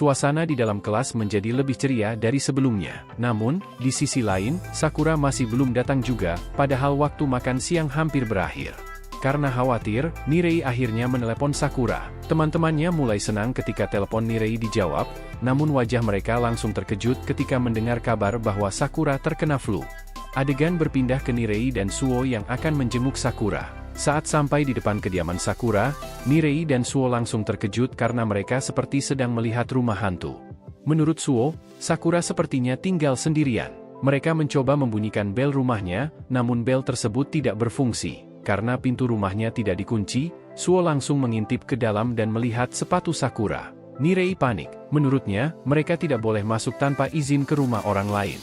Suasana di dalam kelas menjadi lebih ceria dari sebelumnya. Namun, di sisi lain, Sakura masih belum datang juga, padahal waktu makan siang hampir berakhir. Karena khawatir, Nirei akhirnya menelepon Sakura. Teman-temannya mulai senang ketika telepon Nirei dijawab, namun wajah mereka langsung terkejut ketika mendengar kabar bahwa Sakura terkena flu. Adegan berpindah ke Nirei dan Suo yang akan menjenguk Sakura. Saat sampai di depan kediaman Sakura, Nirei dan Suo langsung terkejut karena mereka seperti sedang melihat rumah hantu. Menurut Suo, Sakura sepertinya tinggal sendirian. Mereka mencoba membunyikan bel rumahnya, namun bel tersebut tidak berfungsi. Karena pintu rumahnya tidak dikunci, Suo langsung mengintip ke dalam dan melihat sepatu Sakura. Nirei panik. Menurutnya, mereka tidak boleh masuk tanpa izin ke rumah orang lain.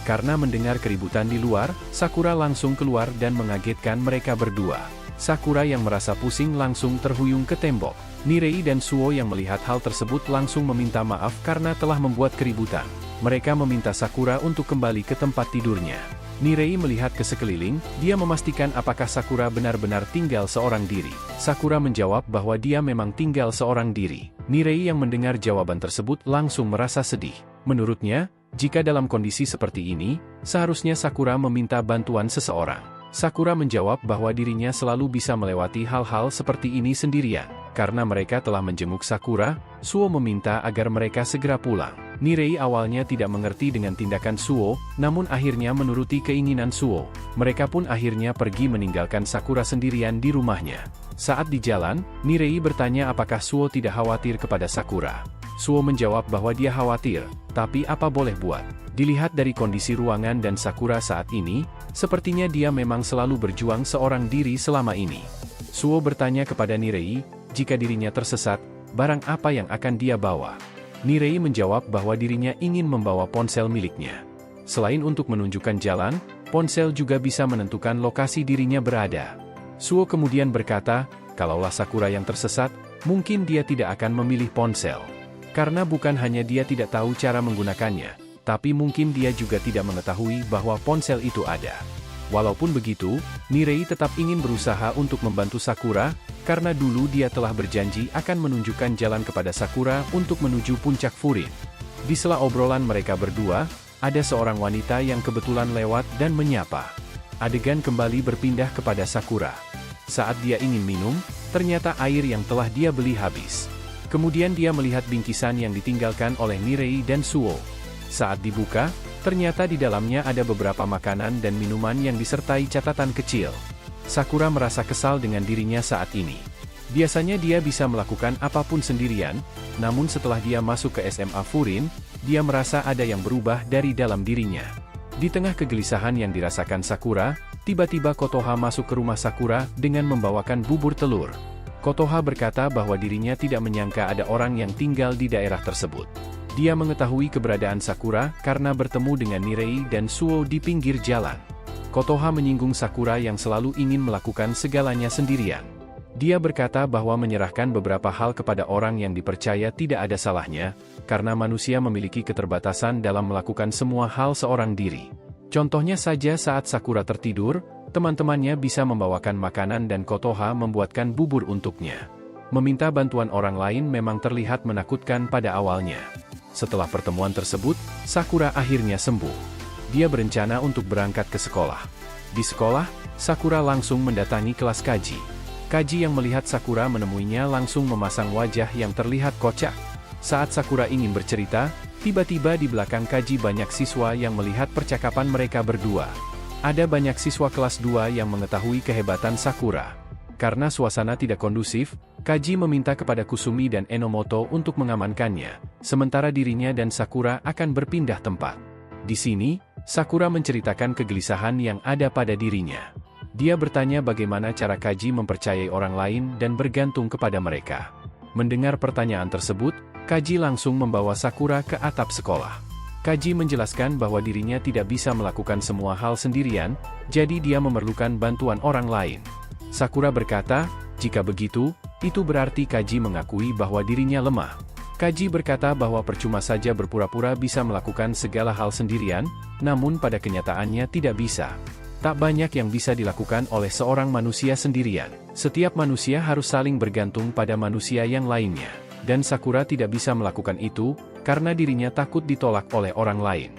Karena mendengar keributan di luar, Sakura langsung keluar dan mengagetkan mereka berdua. Sakura yang merasa pusing langsung terhuyung ke tembok. Nirei dan Suo yang melihat hal tersebut langsung meminta maaf karena telah membuat keributan. Mereka meminta Sakura untuk kembali ke tempat tidurnya. Nirei melihat ke sekeliling, dia memastikan apakah Sakura benar-benar tinggal seorang diri. Sakura menjawab bahwa dia memang tinggal seorang diri. Nirei yang mendengar jawaban tersebut langsung merasa sedih. Menurutnya, jika dalam kondisi seperti ini, seharusnya Sakura meminta bantuan seseorang. Sakura menjawab bahwa dirinya selalu bisa melewati hal-hal seperti ini sendirian. Karena mereka telah menjenguk Sakura, Suo meminta agar mereka segera pulang. Nirei awalnya tidak mengerti dengan tindakan Suo, namun akhirnya menuruti keinginan Suo. Mereka pun akhirnya pergi meninggalkan Sakura sendirian di rumahnya. Saat di jalan, Nirei bertanya apakah Suo tidak khawatir kepada Sakura. Suo menjawab bahwa dia khawatir, tapi apa boleh buat. Dilihat dari kondisi ruangan dan Sakura saat ini, sepertinya dia memang selalu berjuang seorang diri selama ini. Suo bertanya kepada Nirei, jika dirinya tersesat, barang apa yang akan dia bawa. Nirei menjawab bahwa dirinya ingin membawa ponsel miliknya. Selain untuk menunjukkan jalan, ponsel juga bisa menentukan lokasi dirinya berada. Suo kemudian berkata, kalaulah Sakura yang tersesat, mungkin dia tidak akan memilih ponsel. Karena bukan hanya dia tidak tahu cara menggunakannya, tapi mungkin dia juga tidak mengetahui bahwa ponsel itu ada. Walaupun begitu, Nirei tetap ingin berusaha untuk membantu Sakura, karena dulu dia telah berjanji akan menunjukkan jalan kepada Sakura untuk menuju puncak Furin. Di sela obrolan mereka berdua, ada seorang wanita yang kebetulan lewat dan menyapa. Adegan kembali berpindah kepada Sakura. Saat dia ingin minum, ternyata air yang telah dia beli habis. Kemudian dia melihat bingkisan yang ditinggalkan oleh Nirei dan Suo. Saat dibuka, ternyata di dalamnya ada beberapa makanan dan minuman yang disertai catatan kecil. Sakura merasa kesal dengan dirinya saat ini. Biasanya dia bisa melakukan apapun sendirian, namun setelah dia masuk ke SMA Furin, dia merasa ada yang berubah dari dalam dirinya. Di tengah kegelisahan yang dirasakan Sakura, tiba-tiba Kotoha masuk ke rumah Sakura dengan membawakan bubur telur. Kotoha berkata bahwa dirinya tidak menyangka ada orang yang tinggal di daerah tersebut. Dia mengetahui keberadaan Sakura karena bertemu dengan Nirei dan Suo di pinggir jalan. Kotoha menyinggung Sakura yang selalu ingin melakukan segalanya sendirian. Dia berkata bahwa menyerahkan beberapa hal kepada orang yang dipercaya tidak ada salahnya, karena manusia memiliki keterbatasan dalam melakukan semua hal seorang diri. Contohnya saja saat Sakura tertidur, teman-temannya bisa membawakan makanan dan Kotoha membuatkan bubur untuknya. Meminta bantuan orang lain memang terlihat menakutkan pada awalnya. Setelah pertemuan tersebut, Sakura akhirnya sembuh. Dia berencana untuk berangkat ke sekolah. Di sekolah, Sakura langsung mendatangi kelas Kaji. Kaji yang melihat Sakura menemuinya langsung memasang wajah yang terlihat kocak. Saat Sakura ingin bercerita, tiba-tiba di belakang Kaji banyak siswa yang melihat percakapan mereka berdua. Ada banyak siswa kelas 2 yang mengetahui kehebatan Sakura. Karena suasana tidak kondusif, Kaji meminta kepada Kusumi dan Enomoto untuk mengamankannya, sementara dirinya dan Sakura akan berpindah tempat. Di sini, Sakura menceritakan kegelisahan yang ada pada dirinya. Dia bertanya bagaimana cara Kaji mempercayai orang lain dan bergantung kepada mereka. Mendengar pertanyaan tersebut, Kaji langsung membawa Sakura ke atap sekolah. Kaji menjelaskan bahwa dirinya tidak bisa melakukan semua hal sendirian, jadi dia memerlukan bantuan orang lain. Sakura berkata, jika begitu, itu berarti Kaji mengakui bahwa dirinya lemah. Kaji berkata bahwa percuma saja berpura-pura bisa melakukan segala hal sendirian, namun pada kenyataannya tidak bisa. Tak banyak yang bisa dilakukan oleh seorang manusia sendirian. Setiap manusia harus saling bergantung pada manusia yang lainnya. dan Sakura tidak bisa melakukan itu, karena dirinya takut ditolak oleh orang lain.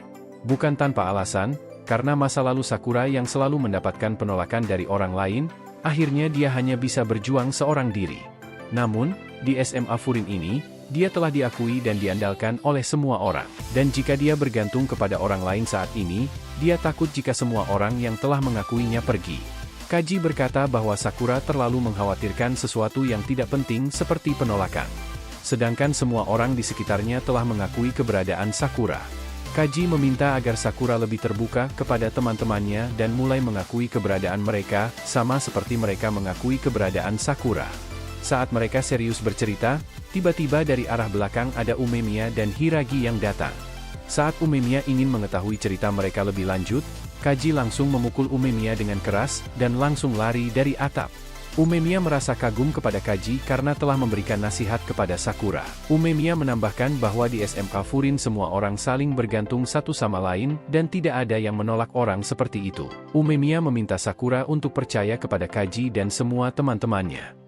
Bukan tanpa alasan, karena masa lalu Sakura yang selalu mendapatkan penolakan dari orang lain, akhirnya dia hanya bisa berjuang seorang diri. Namun, di SMA Furin ini, dia telah diakui dan diandalkan oleh semua orang. Dan jika dia bergantung kepada orang lain saat ini, dia takut jika semua orang yang telah mengakuinya pergi. Kaji berkata bahwa Sakura terlalu mengkhawatirkan sesuatu yang tidak penting seperti penolakan. Sedangkan semua orang di sekitarnya telah mengakui keberadaan Sakura. Kaji meminta agar Sakura lebih terbuka kepada teman-temannya dan mulai mengakui keberadaan mereka, sama seperti mereka mengakui keberadaan Sakura. Saat mereka serius bercerita, tiba-tiba dari arah belakang ada Umemiya dan Hiragi yang datang. Saat Umemiya ingin mengetahui cerita mereka lebih lanjut, Kaji langsung memukul Umemiya dengan keras, dan langsung lari dari atap. Umemiya merasa kagum kepada Kaji karena telah memberikan nasihat kepada Sakura. Umemiya menambahkan bahwa di SMK Furin semua orang saling bergantung satu sama lain, dan tidak ada yang menolak orang seperti itu. Umemiya meminta Sakura untuk percaya kepada Kaji dan semua teman-temannya.